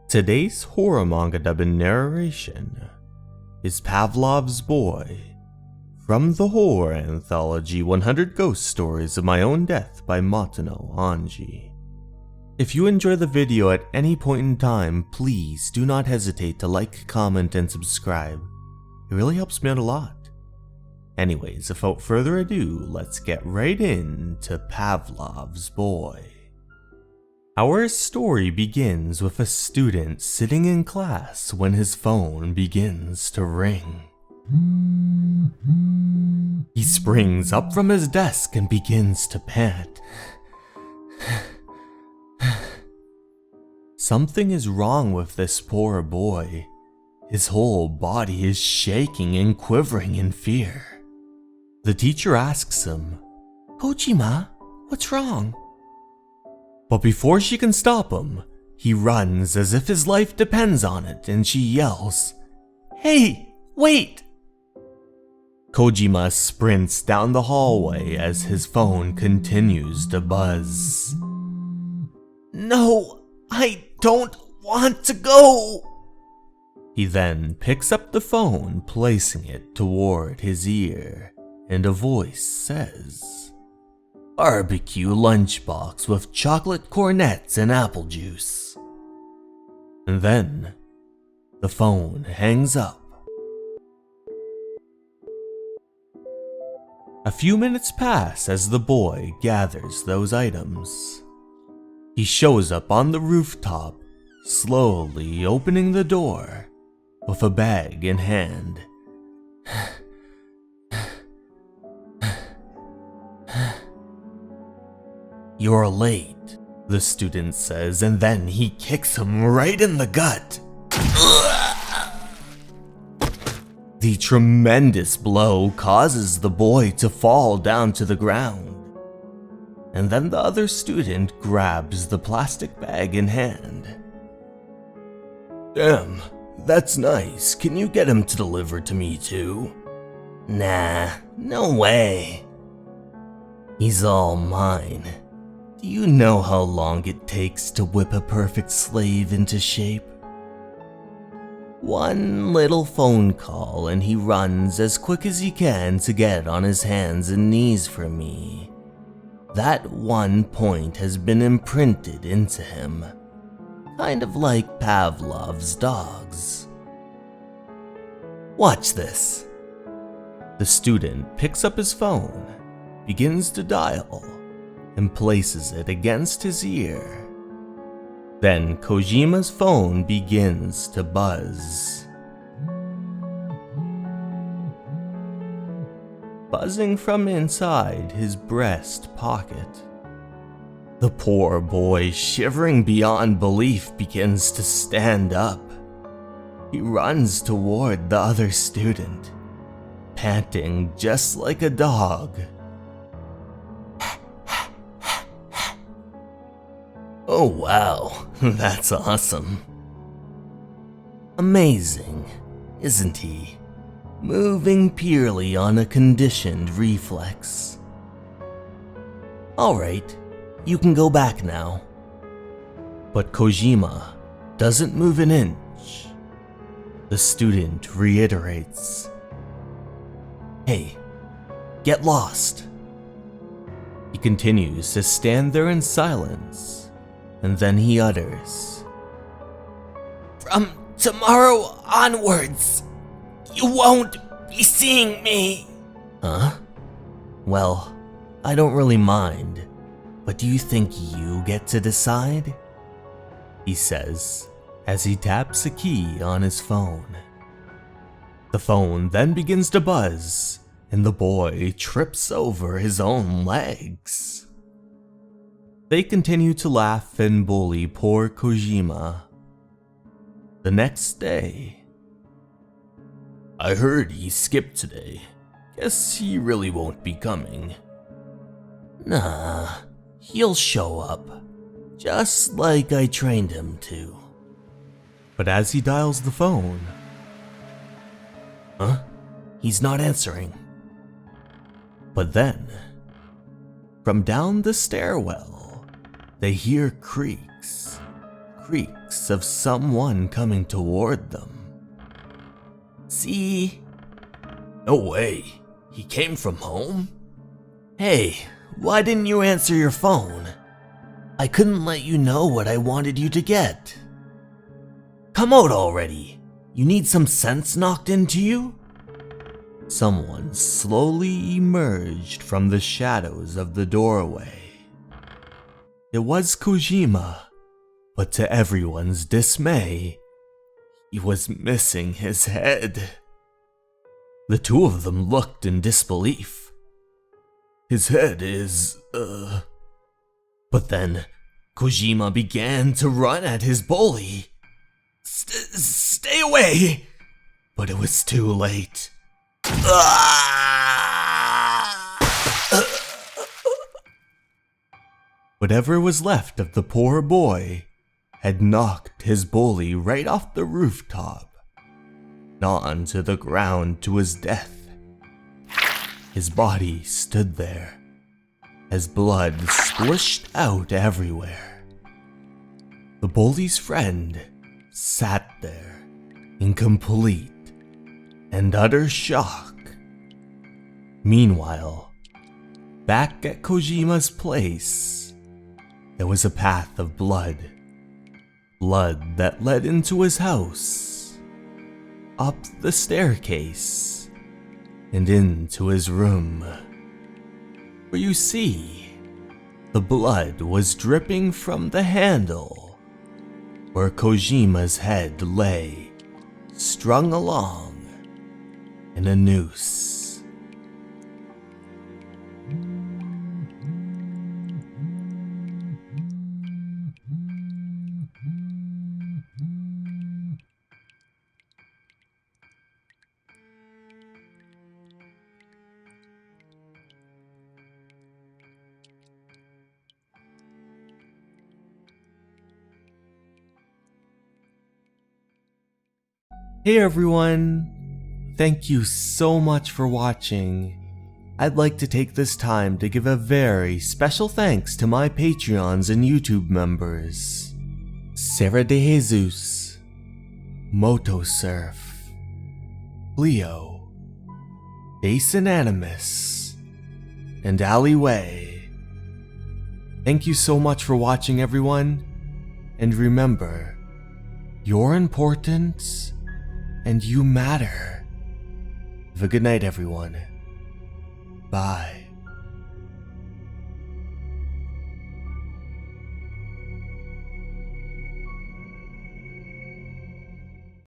Today's horror manga dubbed in narration is Pavlov's Boy, from the horror anthology 100 Ghost Stories of My Own Death by Matano Anji. If you enjoy the video at any point in time, please do not hesitate to like, comment, and subscribe. It really helps me out a lot. Anyways, without further ado, let's get right into Pavlov's Boy. Our story begins with a student sitting in class when his phone begins to ring. He springs up from his desk and begins to pant. Something is wrong with this poor boy. His whole body is shaking and quivering in fear. The teacher asks him, "Kojima, what's wrong?" But before she can stop him, he runs as if his life depends on it, and she yells, "Hey, wait!" Kojima sprints down the hallway as his phone continues to buzz. "No, I don't want to go!" He then picks up the phone, placing it toward his ear, and a voice says, "Barbecue lunchbox with chocolate cornets and apple juice." And then, the phone hangs up. A few minutes pass as the boy gathers those items. He shows up on the rooftop, slowly opening the door, with a bag in hand. "You're late," the student says, and then he kicks him right in the gut. The tremendous blow causes the boy to fall down to the ground, and then the other student grabs the plastic bag in hand. "Damn, that's nice. Can you get him to deliver to me too?" "Nah, no way. He's all mine. Do you know how long it takes to whip a perfect slave into shape? One little phone call and he runs as quick as he can to get on his hands and knees for me. That one point has been imprinted into him, kind of like Pavlov's dogs. Watch this." The student picks up his phone, begins to dial, and places it against his ear. Then Kojima's phone begins to buzz. Buzzing from inside his breast pocket. The poor boy, shivering beyond belief, begins to stand up. He runs toward the other student, panting just like a dog. "Oh wow, that's awesome. Amazing, isn't he? Moving purely on a conditioned reflex. Alright, you can go back now." But Kojima doesn't move an inch. The student reiterates, "Hey, get lost." He continues to stand there in silence. And then he utters, "From tomorrow onwards, you won't be seeing me." Huh? Well, I don't really mind, but do you think you get to decide? He says as he taps a key on his phone. The phone then begins to buzz, and the boy trips over his own legs. They continue to laugh and bully poor Kojima. The next day, "I heard he skipped today. Guess he really won't be coming." "Nah, he'll show up, just like I trained him to." But as he dials the phone, he's not answering. But then, from down the stairwell, they hear creaks, creaks of someone coming toward them. See? No way. He came from home? Hey, why didn't you answer your phone? I couldn't let you know what I wanted you to get. Come out already. You need some sense knocked into you? Someone slowly emerged from the shadows of the doorway. It was Kojima, but to everyone's dismay, he was missing his head. The two of them looked in disbelief. His head is, But then, Kojima began to run at his bully. Stay away! But it was too late. Whatever was left of the poor boy had knocked his bully right off the rooftop, not onto the ground to his death. His body stood there, as blood splished out everywhere. The bully's friend sat there in complete and utter shock. Meanwhile, back at Kojima's place, there was a path of blood that led into his house, up the staircase, and into his room. For you see, the blood was dripping from the handle where Kojima's head lay, strung along in a noose. Hey everyone! Thank you so much for watching. I'd like to take this time to give a very special thanks to my Patreons and YouTube members. Sarah De Jesus, Motosurf, Leo, Basin Animus, and Alleyway. Thank you so much for watching everyone, and remember, you're important and you matter. Have a good night everyone. Bye.